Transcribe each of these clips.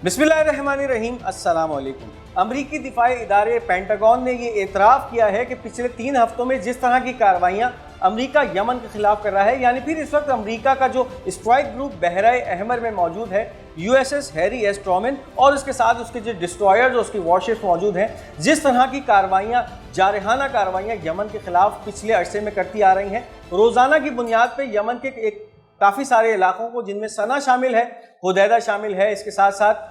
बिस्मिल्लाहिर्रहमानिर्रहीम, अस्सलाम वालेकुम। अमरीकी दिफाई इदारे पेंटागन ने ये एतराफ़ किया है कि पिछले 3 हफ्तों में जिस तरह की कार्रवाइयाँ अमरीका यमन के खिलाफ कर रहा है, यानी फिर इस वक्त अमरीका का जो स्ट्राइक ग्रुप बहराए अहमर में मौजूद है, USS हैरी एस ट्रूमैन और उसके साथ उसके जो डिस्ट्रॉयर्स और उसकी वॉरशिप्स मौजूद हैं, जिस तरह की कार्रवाइयाँ जारहाना कार्रवाइयाँ यमन के खिलाफ पिछले अरसे में करती आ रही हैं, रोज़ाना की बुनियाद पर यमन के काफ़ी सारे इलाकों को, जिनमें सना शामिल है, हुदैदा शामिल है, इसके साथ साथ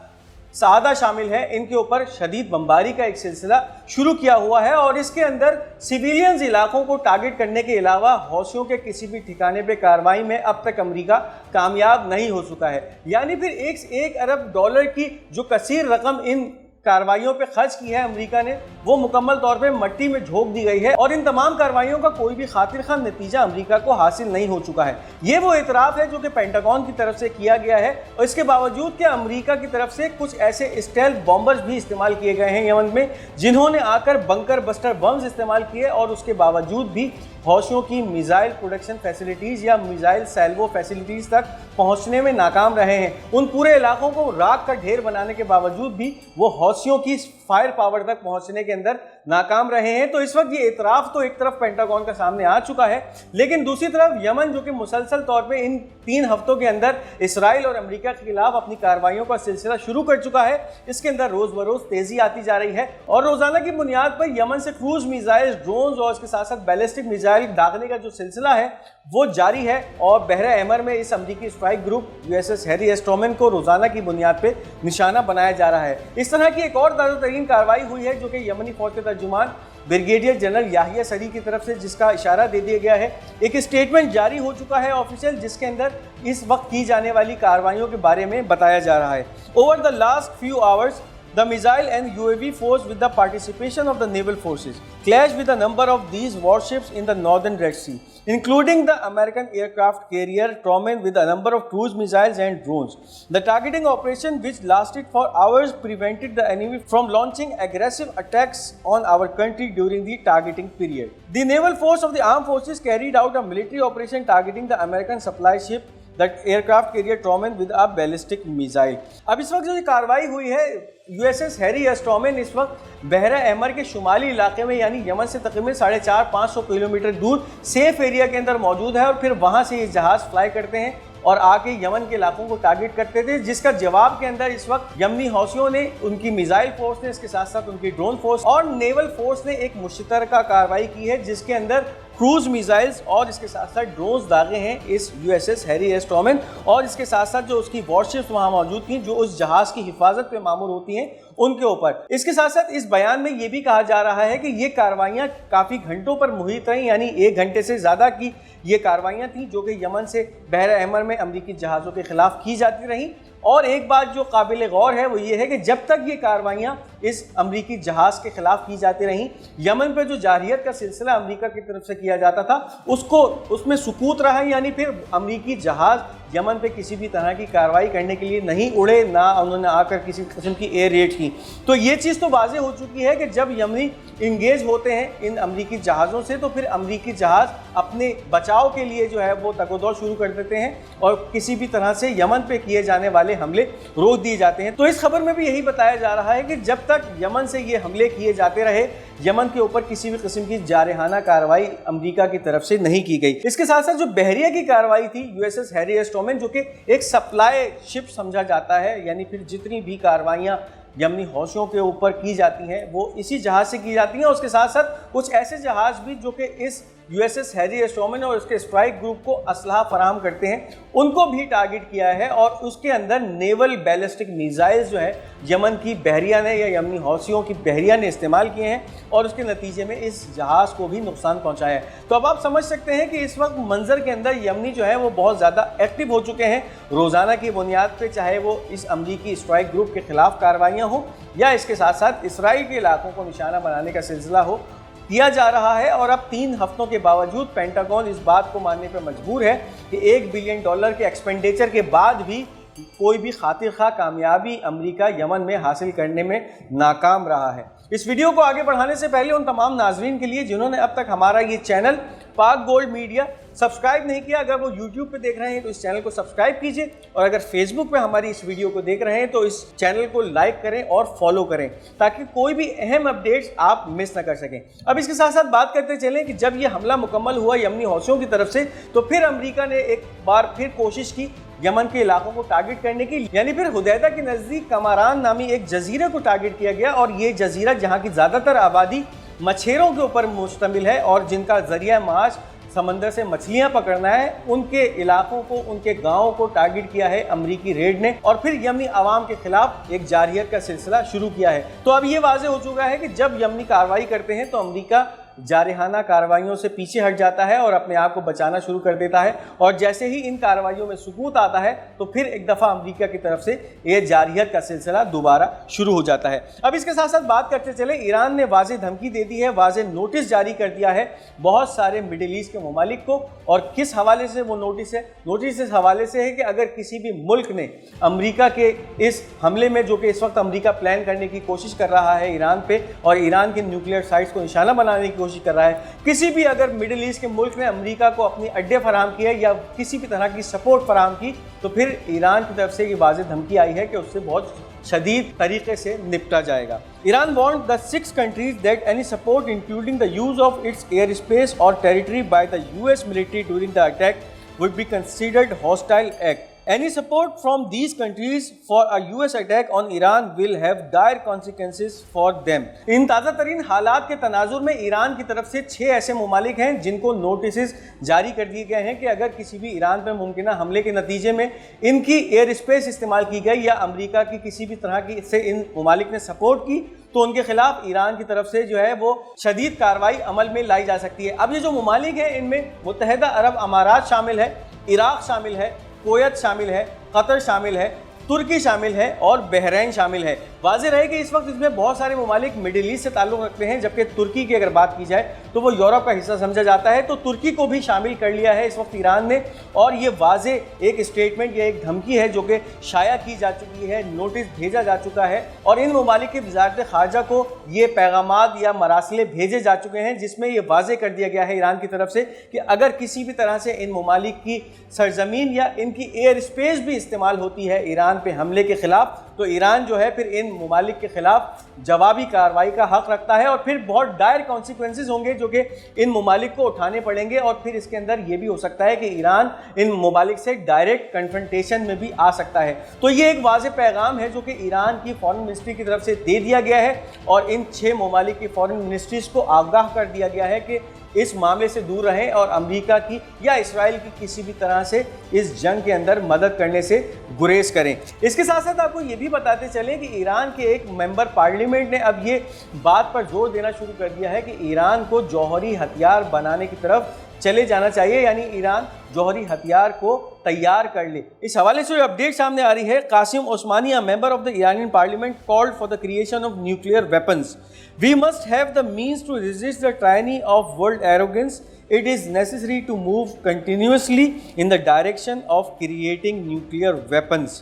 सादा शामिल है, इनके ऊपर शदीद बमबारी का एक सिलसिला शुरू किया हुआ है और इसके अंदर सिविलियंस इलाकों को टारगेट करने के अलावा हौसियों के किसी भी ठिकाने पे कार्रवाई में अब तक अमेरिका कामयाब नहीं हो चुका है। यानी फिर $1 अरब की जो कसीर रकम इन कार्रवाइयों पे खर्च की है अमेरिका ने, वो मुकम्मल तौर पे मट्टी में झोंक दी गई है और इन तमाम कार्रवाइयों का कोई भी खातिर खान नतीजा अमेरिका को हासिल नहीं हो चुका है। ये वो इतराफ़ है जो कि पेंटागन की तरफ से किया गया है और इसके बावजूद कि अमेरिका की तरफ से कुछ ऐसे स्टेल्थ बॉम्बर्स भी इस्तेमाल किए गए हैं यमन में, जिन्होंने आकर बंकर बस्टर बम्स इस्तेमाल किए और उसके बावजूद भी हौसियों की मिसाइल प्रोडक्शन फैसिलिटीज़ या मिसाइल सैल्वो फैसिलिटीज़ तक पहुंचने में नाकाम रहे हैं। उन पूरे इलाकों को राख का ढेर बनाने के बावजूद भी वो हौसियों की फायर पावर तक पहुंचने के अंदर नाकाम रहे हैं। तो इस वक्त ये इतराफ़ तो एक तरफ पेंटागन का सामने आ चुका है, लेकिन दूसरी तरफ यमन जो कि मुसलसल तौर पे इन 3 हफ्तों के अंदर इसराइल और अमेरिका के खिलाफ अपनी कार्रवाइयों का सिलसिला शुरू कर चुका है, इसके अंदर रोज़ बरोज़ तेज़ी आती जा रही है और रोज़ाना की बुनियाद पर यमन से क्रूज मिसाइल, ड्रोन्स और इसके साथ साथ बैलिस्टिक मिसाइल दागने का जो सिलसिला है वो जारी है और बहरा अहमर में इस अमरीकी strike group USS Harry S Trueman को रोज़ाना की बुनियाद पे निशाना बनाया जा रहा है। इस तरह की एक और ताज़ा तरीन कार्रवाई हुई है जो कि यमनी फौज के तर्जुमान ब्रिगेडियर जनरल याहिया सरी की तरफ से, जिसका इशारा दे दिया गया है। एक स्टेटमेंट जारी हो चुका है ऑफिशियल, जिसके अंदर इस वक्त की जाने वाली कार्रवाइयों के बारे में बताया जा रहा है। Over the last few hours the missile and UAV force with the participation of the naval forces clashed with a number of these warships in the northern Red Sea, including the American aircraft carrier Truman with a number of cruise missiles and drones. The targeting operation, which lasted for hours, prevented the enemy from launching aggressive attacks on our country during the targeting period. The naval force of the armed forces carried out a military operation targeting the American supply ship that aircraft carrier Truman with a ballistic missile. अब इस वक्त जो कार्रवाई हुई है, USS Harry S Trueman इस वक्त बहरा अहमर के शुमाली इलाके में, यानी यमन से तकरीबन 450-500 किलोमीटर दूर सेफ एरिया के अंदर मौजूद है और फिर वहाँ से ये जहाज़ फ्लाई करते हैं और आके यमन के इलाकों को टारगेट करते थे, जिसका जवाब के अंदर इस वक्त यमनी हौसियों ने, उनकी मिसाइल फोर्स ने, इसके साथ साथ उनकी ड्रोन फोर्स और नेवल फोर्स ने एक मुश्तरका कार्रवाई की है, जिसके अंदर क्रूज मिसाइल्स और इसके साथ साथ ड्रोन्स दागे हैं इस USS हैरी एस ट्रूमैन और इसके साथ साथ जो उसकी वॉरशिप्स वहाँ मौजूद थी, जो उस जहाज़ की हिफाजत पे मामूर होती हैं, उनके ऊपर। इसके साथ साथ इस बयान में ये भी कहा जा रहा है कि ये कार्रवाइयाँ काफ़ी घंटों पर मुहित रहीं, यानी 1 घंटे से ज़्यादा की ये कार्रवाइयाँ थी जो कि यमन से बहरा अहमर में अमरीकी जहाज़ों के खिलाफ की जाती रहीं। और एक बात जो काबिल गौर है वो ये है कि जब तक ये कार्रवाइयाँ इस अमरीकी जहाज़ के खिलाफ की जाती रहीं, यमन पर जो जारहियत का सिलसिला अमरीका की तरफ से किया जाता था उसमें सुकूत रहा, यानी फिर अमरीकी जहाज़ यमन पे किसी भी तरह की कार्रवाई करने के लिए नहीं उड़े, ना उन्होंने आकर किसी किस्म की एयर रेड की। तो ये चीज़ तो वाज़ेह हो चुकी है कि जब यमनी इंगेज होते हैं इन अमरीकी जहाज़ों से, तो फिर अमरीकी जहाज़ अपने बचाव के लिए जो है वो तगोदौड़ शुरू कर देते हैं और किसी भी तरह से यमन पे किए जाने वाले हमले रोक दिए जाते हैं। तो इस खबर में भी यही बताया जा रहा है कि जब तक यमन से ये हमले किए जाते रहे, यमन के ऊपर किसी भी किस्म की जारहाना कार्रवाई अमेरिका की तरफ से नहीं की गई। इसके साथ साथ जो बहरिया की कार्रवाई थी USS हैरी एस ट्रूमैन, जो कि एक सप्लाई शिप समझा जाता है, यानी फिर जितनी भी कार्रवाइयाँ यमनी हौसियों के ऊपर की जाती हैं वो इसी जहाज़ से की जाती हैं। उसके साथ साथ कुछ ऐसे जहाज़ भी जो कि इस USS हैरी एस ट्रूमैन और उसके स्ट्राइक ग्रुप को असलहा फराहम करते हैं, उनको भी टारगेट किया है और उसके अंदर नेवल बैलिस्टिक मिसाइल्स जो है यमन की बहरिया ने या यमनी हौसियों की बहरिया ने इस्तेमाल किए हैं और उसके नतीजे में इस जहाज़ को भी नुकसान पहुंचाया है। तो अब आप समझ सकते हैं कि इस वक्त मंजर के अंदर यमनी जो है वो बहुत ज़्यादा एक्टिव हो चुके हैं रोज़ाना की बुनियाद पर, चाहे वो इस अमरीकी स्ट्राइक ग्रुप के खिलाफ कार्रवाइयाँ हो या इसके साथ साथ इसराइल के इलाकों को निशाना बनाने का सिलसिला हो, किया जा रहा है। और अब 3 हफ्तों के बावजूद पेंटागन इस बात को मानने पर मजबूर है कि $1 बिलियन के एक्सपेंडिचर के बाद भी कोई भी खातिर खा कामयाबी अमेरिका यमन में हासिल करने में नाकाम रहा है। इस वीडियो को आगे बढ़ाने से पहले उन तमाम नाजरीन के लिए जिन्होंने अब तक हमारा ये चैनल पाक गोल्ड मीडिया सब्सक्राइब नहीं किया, अगर वो YouTube पे देख रहे हैं तो इस चैनल को सब्सक्राइब कीजिए, और अगर Facebook पे हमारी इस वीडियो को देख रहे हैं तो इस चैनल को लाइक करें और फॉलो करें, ताकि कोई भी अहम अपडेट्स आप मिस ना कर सकें। अब इसके साथ साथ बात करते चलें कि जब ये हमला मुकम्मल हुआ यमनी हौसियों की तरफ से, तो फिर अमेरिका ने एक बार फिर कोशिश की यमन के इलाकों को टारगेट करने की, यानी फिर हुदैदा के नज़दीक कमारान नामी एक जजीरे को टारगेट किया गया, और ये जजीरा जहाँ की ज़्यादातर आबादी मछेरों के ऊपर मुश्तमिल है और जिनका ज़रिया माश समंदर से मछलियां पकड़ना है, उनके इलाकों को, उनके गांवों को टारगेट किया है अमरीकी रेड ने, और फिर यमनी आवाम के खिलाफ एक जारियत का सिलसिला शुरू किया है। तो अब ये वाज़ेह हो चुका है कि जब यमनी कार्रवाई करते हैं तो अमरीका जारहाना कार्रवाइयों से पीछे हट जाता है और अपने आप को बचाना शुरू कर देता है, और जैसे ही इन कार्रवाइयों में सुकूत आता है तो फिर एक दफ़ा अमेरिका की तरफ से ये जारियत का सिलसिला दोबारा शुरू हो जाता है। अब इसके साथ साथ बात करते चले, ईरान ने वाज़ेह धमकी दे दी है, वाज़ेह नोटिस जारी कर दिया है बहुत सारे मिडिल ईस्ट के ममालिक को। और किस हवाले से वो नोटिस है? नोटिस इस हवाले से है कि अगर किसी भी मुल्क ने अमेरिका के इस हमले में, जो कि इस वक्त अमेरिका प्लान करने की कोशिश कर रहा है ईरान पे और ईरान के न्यूक्लियर साइट्स को निशाना बनाने की कोशिश कर रहा है, किसी भी अगर मिडिल ईस्ट के मुल्क ने अमेरिका को अपनी अड्डे फराहम किए या किसी भी तरह की सपोर्ट फराहम की, तो फिर ईरान की तरफ से ये वाज़ेह धमकी आई है कि उससे बहुत शदीद तरीके से निपटा जाएगा। Iran want the 6 countries that any support including the use of its airspace or territory by the US military during the attack would be considered hostile act. Any support from these countries for a US attack on Iran will have dire consequences for them. इन ताज़ा तरीन हालात के तनाजुर में Iran की तरफ से 6 ऐसे ममालिक हैं जिनको नोटिस जारी कर दिए गए हैं कि अगर किसी भी ईरान पर मुमकिन हमले के नतीजे में इनकी एयर स्पेस इस्तेमाल की गई या अमेरिका की किसी भी तरह की से इन ममालिक ने सपोर्ट की, तो उनके खिलाफ ईरान की तरफ से जो है वो शदीद कार्रवाई अमल में लाई जा सकती है। अब ये जो ममालिक हैं इनमें मुत्तहिदा अरब अमारात शामिल है, इराक शामिल है, कुवैत शामिल है, कतर शामिल है, तुर्की शामिल है और बहरीन शामिल है। वाज़ेह रहे कि इस वक्त इसमें बहुत सारे ममालिक मिडिल ईस्ट से ताल्लुक़ रखते हैं, जबकि तुर्की की अगर बात की जाए तो वो यूरोप का हिस्सा समझा जाता है, तो तुर्की को भी शामिल कर लिया है इस वक्त ईरान ने। और ये वाज़ेह एक स्टेटमेंट या एक धमकी है जो कि शाया की जा चुकी है, नोटिस भेजा जा चुका है, और इन ममालिक की वज़ारत ख़ारजा को ये पैगामात या मरासिले भेजे जा चुके हैं, जिसमें ये वाज़ेह कर दिया गया है ईरान की तरफ से कि अगर किसी भी तरह से इन ममालिक की सरजमीन या इनकी एयर स्पेस भी इस्तेमाल होती है ईरान पे हमले के खिलाफ, तो ईरान जो है फिर इन ममालिक के खिलाफ जवाबी कार्रवाई का हक रखता है, और फिर बहुत डायर कॉन्सिक्वेंसेस होंगे जो कि इन ममालिक को उठाने पड़ेंगे। और फिर इसके अंदर ये भी हो सकता है कि ईरान इन ममालिक से डायरेक्ट कन्फ्रंटेशन में भी आ सकता है। तो ये एक वाज़ेह पैगाम है जो कि ईरान की फॉरेन मिनिस्ट्री की तरफ से दे दिया गया है, और इन 6 ममालिक की फॉरेन मिनिस्ट्रीज़ को आगाह कर दिया गया है कि इस मामले से दूर रहें और अमेरिका की या इसराइल की किसी भी तरह से इस जंग के अंदर मदद करने से गुरेज करें। इसके साथ साथ आपको ये भी बताते चलें कि ईरान के एक मेंबर पार्लियामेंट ने अब ये बात पर जोर देना शुरू कर दिया है कि ईरान को जौहरी हथियार बनाने की तरफ चले जाना चाहिए, यानी ईरान जौहरी हथियार को तैयार कर ले। इस हवाले से अपडेट सामने आ रही है। Qasim ओस्मानी, a member of the Iranian parliament, called for the creation of nuclear weapons. We must have the means to resist the tyranny of world arrogance. It is necessary to move continuously in the direction of creating nuclear weapons.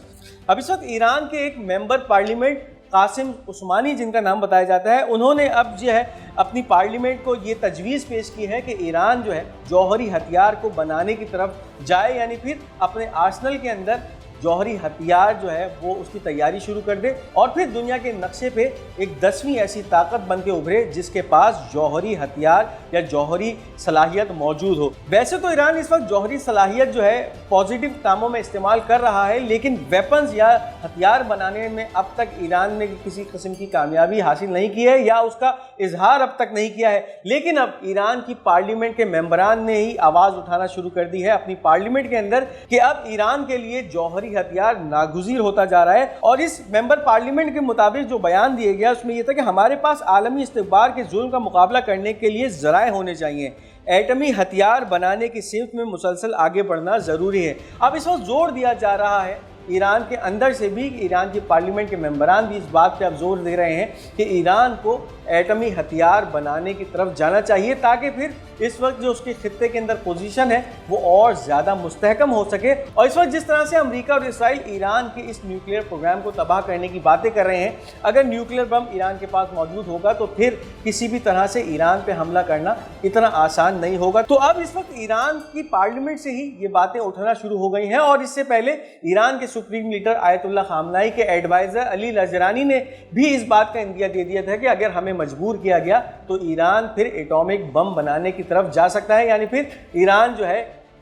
अब इस वक्त Iran के एक member parliament Qasim उस्मानी, जिनका नाम बताया जाता है, उन्होंने अब जो है अपनी पार्लियामेंट को ये तजवीज़ पेश की है कि ईरान जो है जौहरी हथियार को बनाने की तरफ जाए, यानी फिर अपने आर्सनल के अंदर जौहरी हथियार जो है वो उसकी तैयारी शुरू कर दे, और फिर दुनिया के नक्शे पे एक 10वीं ऐसी ताकत बन के उभरे जिसके पास जौहरी हथियार या जौहरी सलाहियत मौजूद हो। वैसे तो ईरान इस वक्त जौहरी सलाहियत जो है पॉजिटिव कामों में इस्तेमाल कर रहा है, लेकिन वेपन्स या हथियार बनाने में अब तक ईरान ने किसी किस्म की कामयाबी हासिल नहीं की है या उसका इजहार अब तक नहीं किया है। लेकिन अब ईरान की पार्लियामेंट के मेंबरान ने ही आवाज़ उठाना शुरू कर दी है अपनी पार्लियामेंट के अंदर कि अब ईरान के लिए जौहरी हथियार नागुज़ीर होता जा रहा है। और इस मेंबर पार्लियामेंट के मुताबिक जो बयान दिया गया उसमें यह था कि हमारे पास आलमी इस्तिकबार के जुल्म का मुकाबला करने के लिए ज़राए होने चाहिए, एटमी हथियार बनाने की सिमत में मुसलसल आगे बढ़ना ज़रूरी है। अब इस वक्त जोर दिया जा रहा है ईरान के अंदर से भी, ईरान की पार्लियामेंट के मेंबरान भी इस बात पे अब जोर दे रहे हैं कि ईरान को एटमी हथियार बनाने की तरफ जाना चाहिए, ताकि फिर इस वक्त जो उसके खित्ते के अंदर पोजीशन है वो और ज़्यादा मुस्तहकम हो सके। और इस वक्त जिस तरह से अमेरिका और इसराइल ईरान के इस न्यूक्लियर प्रोग्राम को तबाह करने की बातें कर रहे हैं, अगर न्यूक्लियर बम ईरान के पास मौजूद होगा तो फिर किसी भी तरह से ईरान पे हमला करना इतना आसान नहीं होगा। तो अब इस वक्त ईरान की पार्लियामेंट से ही ये बातें उठना शुरू हो गई हैं, और इससे पहले ईरान के सुप्रीम लीडर आयतुल्ला खामनाई के एडवाइजर अली लजरानी ने भी इस बात का इंदिया दे दिया था कि अगर हमें मजबूर किया गया तो ईरान फिर एटॉमिक बम बनाने की तरफ जा सकता है, यानी फिर ईरान जो है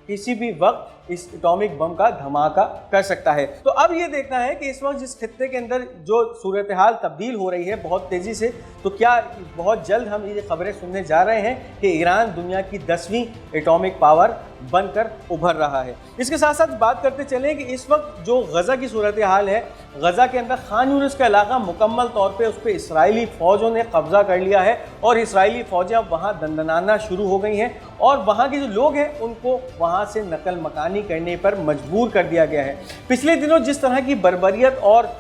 किसी भी वक्त इस एटॉमिक बम का धमाका कर सकता है। तो अब ये देखना है कि इस वक्त जिस खित्ते के अंदर जो सूरत हाल तब्दील हो रही है बहुत तेज़ी से, तो क्या बहुत जल्द हम ये खबरें सुनने जा रहे हैं कि ईरान दुनिया की 10वीं एटॉमिक पावर बनकर उभर रहा है। इसके साथ साथ बात करते चलें कि इस वक्त जो गज़ा की सूरत हाल है, गज़ा के अंदर खान यूनिस का इलाका मुकम्मल तौर पे उस पर इसराइली फ़ौजों ने कब्ज़ा कर लिया है, और इसराइली फ़ौजें अब वहाँ दंदनाना शुरू हो गई हैं, और वहाँ के जो लोग हैं उनको वहाँ से नकल मकानी करने पर मजबूर कर दिया गया है। पिछले दिनों जिस तरह की बर्बरियत और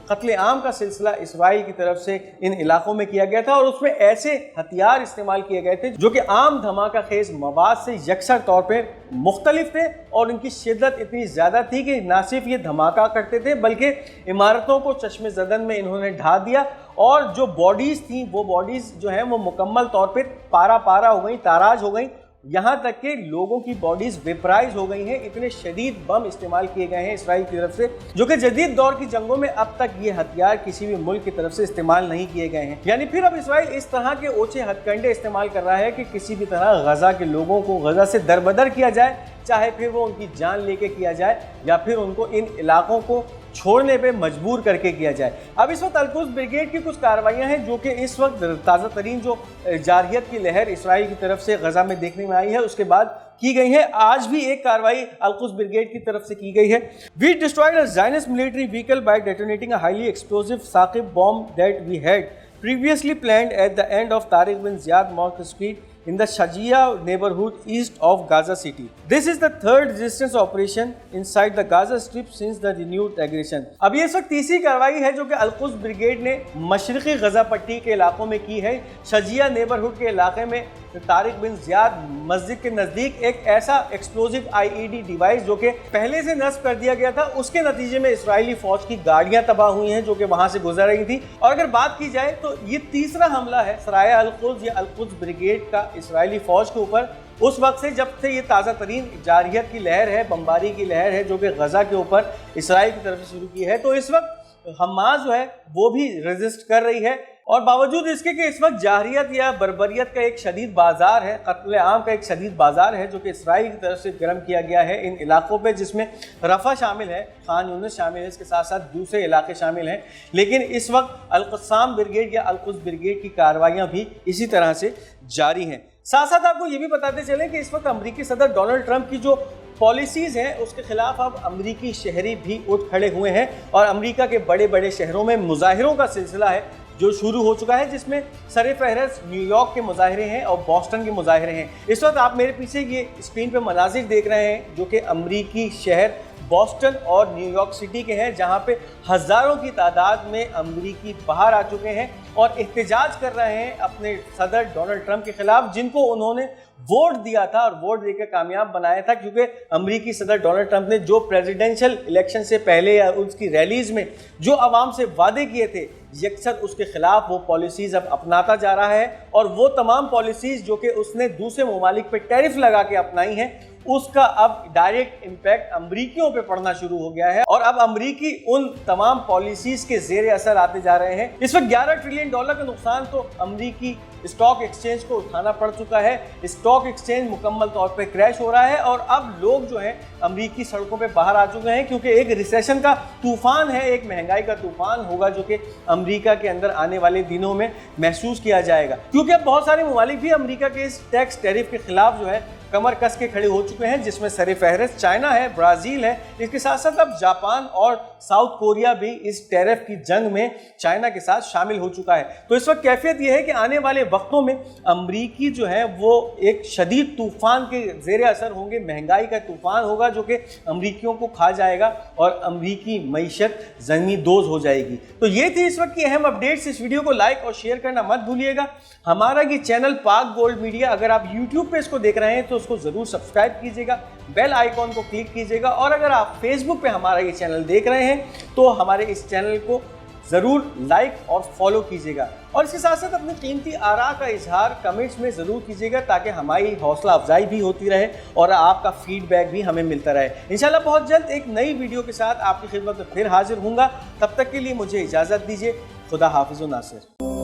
कत्लेआम का सिलसिला इसराइल की तरफ से इन इलाकों में किया गया था, और उसमें ऐसे हथियार इस्तेमाल किए गए थे जो कि आम धमाका खेज मवाद से यकसर तौर पे मुख्तलिफ थे, और उनकी शिद्दत इतनी ज़्यादा थी कि ना सिर्फ ये धमाका करते थे बल्कि इमारतों को चश्मे ज़दन में इन्होंने ढा दिया, और जो बॉडीज़ थी वो बॉडीज़ जो हैं वो मुकम्मल तौर पे पारा पारा हो गई, ताराज हो गई, यहाँ तक कि लोगों की बॉडीज़ वेपराइज हो गई हैं। इतने शदीद बम इस्तेमाल किए गए हैं इसराइल की तरफ से, जो कि जदीद दौर की जंगों में अब तक ये हथियार किसी भी मुल्क की तरफ से इस्तेमाल नहीं किए गए हैं। यानी फिर अब इसराइल इस तरह के ओछे हथकंडे इस्तेमाल कर रहा है कि किसी भी तरह गज़ा के लोगों को गज़ा से दरबदर किया जाए, चाहे फिर वो उनकी जान लेके किया जाए या फिर उनको इन इलाकों को छोड़ने पे मजबूर करके किया जाए। अब इस वक्त अल-कुद्स ब्रिगेड की कुछ कार्रवाइयाँ हैं जो कि इस वक्त ताज़ा तरीन जो जारहियत की लहर इसराइल की तरफ से गज़ा में देखने में आई है उसके बाद की गई है। आज भी एक कार्रवाई अल-कुद्स ब्रिगेड की तरफ से की गई है। We destroyed a Zionist military vehicle by detonating a highly explosive साकिब bomb that we had previously planned at the end of Tariq bin Ziyad Mosque Street in the Shajia neighborhood east of Gaza City. This is the third resistance operation inside the Gaza Strip since the renewed aggression. अब ये सब तीसरी कार्रवाई है जो कि Al-Quds brigade ने मशरक़ी गज़ा पट्टी के इलाकों में की है। शजिया नेबरहुड के इलाके में तारिक बिन ज़ियाद मस्जिद के नज़दीक एक ऐसा एक्सप्लोजिव आईईडी डिवाइस जो कि पहले से नस्ब कर दिया गया था, उसके नतीजे में इसराइली फ़ौज की गाड़ियां तबाह हुई हैं जो कि वहां से गुजर रही थी। और अगर बात की जाए तो ये तीसरा हमला है सराया अल-कुद्स या अल-कुद्स ब्रिगेड का इसराइली फ़ौज के ऊपर उस वक्त से जब से ये ताज़ा तरीन जारहियत की लहर है, बमबारी की लहर है जो कि गज़ा के ऊपर इसराइल की तरफ से शुरू की है। तो इस वक्त हमास जो है वो भी रेजिस्ट कर रही है, और बावजूद इसके कि इस वक्त जारहियत या बर्बरियत का एक शदीद बाजार है, कत्ल आम का एक शदीद बाजार है जो कि इसराइल की तरफ से गर्म किया गया है इन इलाकों पे, जिसमें रफ़ा शामिल है, खान यूनिस शामिल है, इसके साथ साथ दूसरे इलाके शामिल हैं। लेकिन इस वक्त अल-क़स्साम ब्रिगेड या अल-कुद्स ब्रिगेड की कार्रवाइयाँ भी इसी तरह से जारी हैं। साथ साथ आपको ये भी बताते चलें कि इस वक्त अमरीकी सदर डोनाल्ड ट्रंप की जो पॉलिसीज़ हैं उसके खिलाफ अब अमरीकी शहरी भी उठ खड़े हुए हैं, और अमरीका के बड़े बड़े शहरों में मुजाहिरों का सिलसिला है जो शुरू हो चुका है, जिसमें सर फहरस्त न्यूयॉर्क के मुजाहिरे हैं और बॉस्टन के मुजाहिरे हैं। इस वक्त आप मेरे पीछे ये स्क्रीन पे मनाजिर देख रहे हैं जो कि अमरीकी शहर बॉस्टन और न्यूयॉर्क सिटी के हैं, जहां पे हज़ारों की तादाद में अमरीकी बाहर आ चुके हैं और एहतजाज कर रहे हैं अपने सदर डोनाल्ड ट्रंप के खिलाफ, जिनको उन्होंने वोट दिया था और वोट देकर कामयाब बनाया था, क्योंकि अमरीकी सदर डोनाल्ड ट्रंप ने जो प्रेसिडेंशियल इलेक्शन से पहले या उसकी रैलीज़ में जो आवाम से वादे किए थे यकसर उसके खिलाफ वो पॉलिसीज़ अब अपनाता जा रहा है, और वो तमाम पॉलिसीज़ जो कि उसने दूसरे ममालिक पे टैरिफ लगा के अपनाई हैं उसका अब डायरेक्ट इम्पैक्ट अमरीकियों पे पड़ना शुरू हो गया है, और अब अमरीकी उन तमाम पॉलिसीज के ज़ेरे असर आते जा रहे हैं। इस वक्त $11 ट्रिलियन का नुकसान तो अमरीकी स्टॉक एक्सचेंज को उठाना पड़ चुका है। स्टॉक एक्सचेंज मुकम्मल तौर पे क्रैश हो रहा है, और अब लोग जो हैं अमरीकी सड़कों पे बाहर आ चुके हैं, क्योंकि एक रिसेशन का तूफान है, एक महंगाई का तूफान होगा जो कि अमरीका के अंदर आने वाले दिनों में महसूस किया जाएगा, क्योंकि अब बहुत सारे ममालिक भी अमरीका के इस टैक्स टैरिफ के खिलाफ जो है कमर कस के खड़े हो चुके हैं, जिसमें सरे फहरिस्त चाइना है, ब्राज़ील है, इसके साथ साथ अब जापान और साउथ कोरिया भी इस टैरिफ की जंग में चाइना के साथ शामिल हो चुका है। तो इस वक्त कैफियत यह है कि आने वाले वक्तों में अमरीकी जो है वो एक शदीद तूफान के ज़ेरे असर होंगे, महंगाई का तूफान होगा जो कि अमरीकियों को खा जाएगा और अमरीकी मईशत ज़मीन दोज़ हो जाएगी। तो ये थी इस वक्त की अहम अपडेट्स। इस वीडियो को लाइक और शेयर करना मत भूलिएगा। हमारा ये चैनल पाक गोल्ड मीडिया, अगर आप यूट्यूब पे इसको देख रहे हैं तो उसको ज़रूर सब्सक्राइब कीजिएगा, बेल आइकॉन को क्लिक कीजिएगा, और अगर आप फेसबुक पे हमारा ये चैनल देख रहे हैं तो हमारे इस चैनल को ज़रूर लाइक और फॉलो कीजिएगा, और इसके साथ साथ अपनी कीमती आरा का इजहार कमेंट्स में ज़रूर कीजिएगा ताकि हमारी हौसला अफजाई भी होती रहे और आपका फीडबैक भी हमें मिलता रहे। इंशाल्लाह बहुत जल्द एक नई वीडियो के साथ आपकी खिदमत में फिर हाजिर हूँगा। तब तक के लिए मुझे इजाज़त दीजिए। खुदा हाफिज़ नासिर।